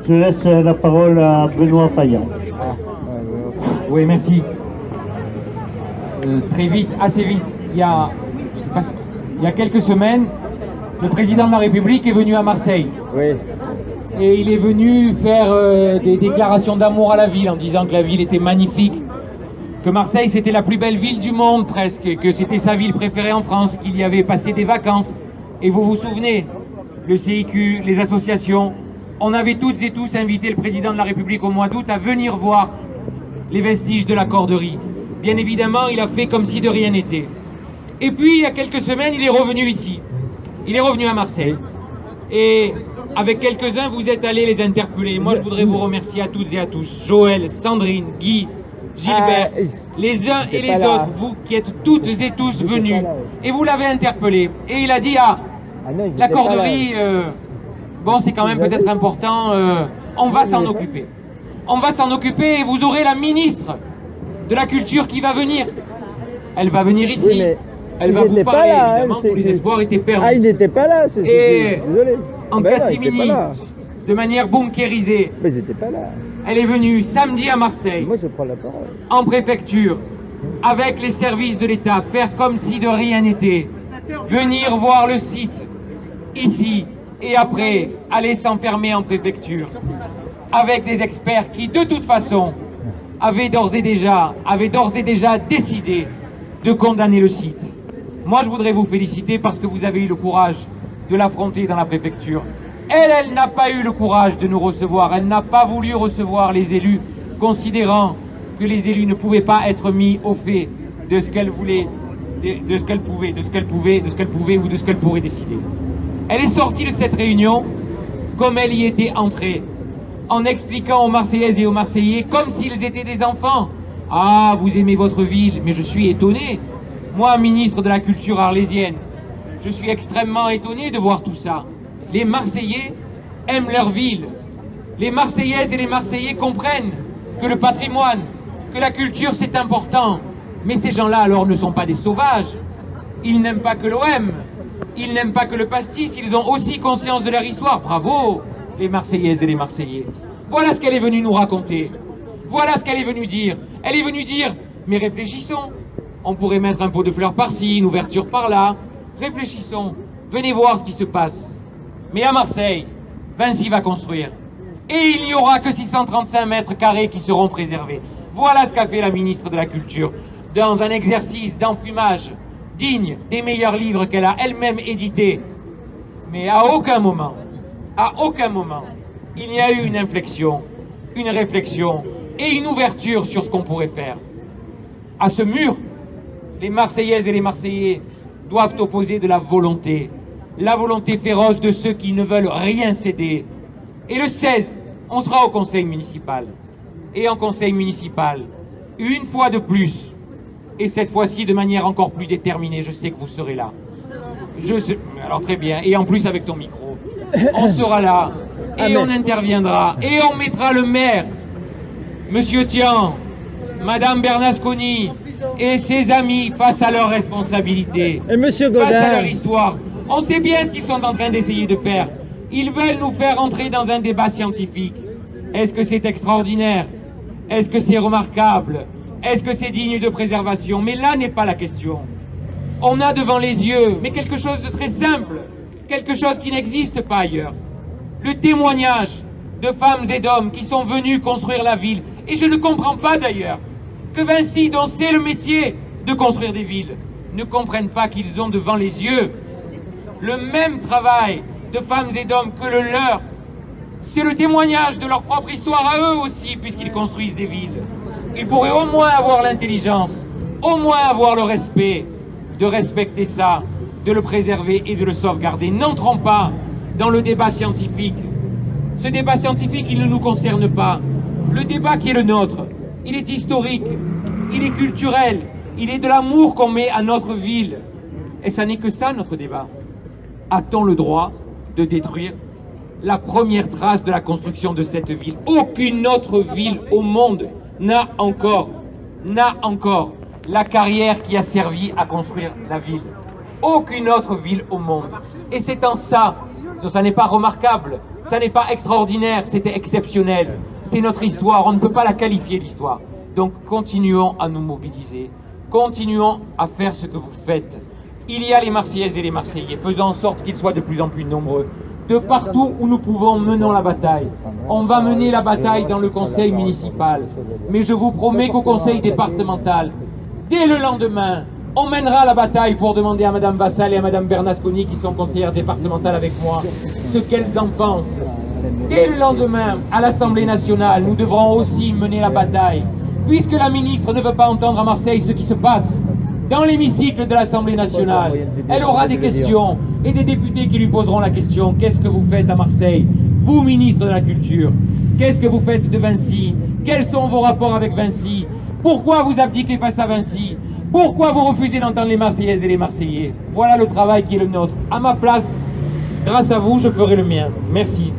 Je laisse la parole à Benoît Payan. Oui, merci. Très vite, assez vite. Il y a quelques semaines, le président de la République est venu à Marseille. Oui. Et il est venu faire des déclarations d'amour à la ville en disant que la ville était magnifique, que Marseille c'était la plus belle ville du monde presque, et que c'était sa ville préférée en France, qu'il y avait passé des vacances. Et vous vous souvenez, le CIQ, les associations, on avait toutes et tous invité le président de la République au mois d'août à venir voir les vestiges de la Corderie. Bien évidemment, il a fait comme si de rien n'était. Et puis, il y a quelques semaines, il est revenu ici. Il est revenu à Marseille. Et avec quelques-uns, vous êtes allés les interpeller. Moi, je voudrais vous remercier à toutes et à tous. Joël, Sandrine, Guy, Gilbert, les uns et les autres, vous qui êtes toutes et tous venus. Et vous l'avez interpellé. Et il a dit, la Corderie, bon, c'est quand même peut-être important, on va s'en occuper. On va s'en occuper et vous aurez la ministre de la Culture qui va venir. Elle va venir ici. Oui, elle va vous parler, évidemment, tous les espoirs étaient permis. Ah, il n'était pas là, c'est désolé. En catimini, de manière bunkérisée. Mais ils n'étaient pas là. Elle est venue samedi à Marseille. Moi, je prends la parole. En préfecture, avec les services de l'État, faire comme si de rien n'était. Venir voir le site, ici, et après, aller s'enfermer en préfecture. Avec des experts qui, de toute façon, avaient d'ores et déjà décidé de condamner le site. Moi, je voudrais vous féliciter parce que vous avez eu le courage de l'affronter dans la préfecture. Elle n'a pas eu le courage de nous recevoir. Elle n'a pas voulu recevoir les élus, considérant que les élus ne pouvaient pas être mis au fait de ce qu'elle voulait, de ce qu'elle pouvait ou de ce qu'elle pourrait décider. Elle est sortie de cette réunion comme elle y était entrée, en expliquant aux Marseillaises et aux Marseillais comme s'ils étaient des enfants. Ah, vous aimez votre ville, mais je suis étonné. Moi, ministre de la Culture arlésienne, je suis extrêmement étonné de voir tout ça. Les Marseillais aiment leur ville. Les Marseillaises et les Marseillais comprennent que le patrimoine, que la culture, c'est important. Mais ces gens-là, alors, ne sont pas des sauvages. Ils n'aiment pas que l'OM. Ils n'aiment pas que le pastis. Ils ont aussi conscience de leur histoire. Bravo, les Marseillaises et les Marseillais. Voilà ce qu'elle est venue nous raconter. Voilà ce qu'elle est venue dire. Elle est venue dire, mais réfléchissons. On pourrait mettre un pot de fleurs par-ci, une ouverture par-là. Réfléchissons. Venez voir ce qui se passe. Mais à Marseille, Vinci va construire. Et il n'y aura que 635 mètres carrés qui seront préservés. Voilà ce qu'a fait la ministre de la Culture, dans un exercice d'enfumage digne des meilleurs livres qu'elle a elle-même édités. Mais à aucun moment, il n'y a eu une inflexion, une réflexion et une ouverture sur ce qu'on pourrait faire. À ce mur, les Marseillaises et les Marseillais doivent opposer de la volonté féroce de ceux qui ne veulent rien céder. Et le 16, on sera au conseil municipal. Et en conseil municipal, une fois de plus, et cette fois-ci de manière encore plus déterminée, je sais que vous serez là. Alors très bien, et en plus avec ton micro. On sera là, et on interviendra, et on mettra le maire, Monsieur Tian, Madame Bernasconi, et ses amis face à leurs responsabilités. Et Monsieur Godin. Face à leur histoire. On sait bien ce qu'ils sont en train d'essayer de faire. Ils veulent nous faire entrer dans un débat scientifique. Est-ce que c'est extraordinaire? Est-ce que c'est remarquable? Est-ce que c'est digne de préservation? Mais là n'est pas la question. On a devant les yeux, mais quelque chose de très simple, quelque chose qui n'existe pas ailleurs. Le témoignage de femmes et d'hommes qui sont venus construire la ville. Et je ne comprends pas d'ailleurs que Vinci, dont c'est le métier de construire des villes, ne comprennent pas qu'ils ont devant les yeux le même travail de femmes et d'hommes que le leur. C'est le témoignage de leur propre histoire à eux aussi, puisqu'ils construisent des villes. Ils pourraient au moins avoir l'intelligence, au moins avoir le respect de respecter ça, de le préserver et de le sauvegarder. N'entrons pas dans le débat scientifique. Ce débat scientifique, il ne nous concerne pas. Le débat qui est le nôtre, il est historique, il est culturel, il est de l'amour qu'on met à notre ville. Et ça n'est que ça, notre débat. A-t-on le droit de détruire la première trace de la construction de cette ville? Aucune autre ville au monde n'a encore la carrière qui a servi à construire la ville. Aucune autre ville au monde. Et c'est en ça Ça n'est pas remarquable, ça n'est pas extraordinaire, c'était exceptionnel. C'est notre histoire, on ne peut pas la qualifier l'histoire. Donc continuons à nous mobiliser, continuons à faire ce que vous faites. Il y a les Marseillaises et les Marseillais, faisons en sorte qu'ils soient de plus en plus nombreux. De partout où nous pouvons, menons la bataille. On va mener la bataille dans le conseil municipal. Mais je vous promets qu'au conseil départemental, dès le lendemain, on mènera la bataille pour demander à Madame Vassal et à Madame Bernasconi, qui sont conseillères départementales avec moi, ce qu'elles en pensent. Dès le lendemain, à l'Assemblée nationale, nous devrons aussi mener la bataille, puisque la ministre ne veut pas entendre à Marseille ce qui se passe dans l'hémicycle de l'Assemblée nationale. Elle aura des questions et des députés qui lui poseront la question: qu'est-ce que vous faites à Marseille, vous, ministre de la Culture? Qu'est-ce que vous faites de Vinci? Quels sont vos rapports avec Vinci? Pourquoi vous abdiquez face à Vinci? Pourquoi vous refusez d'entendre les Marseillaises et les Marseillais? Voilà le travail qui est le nôtre. À ma place, grâce à vous, je ferai le mien. Merci.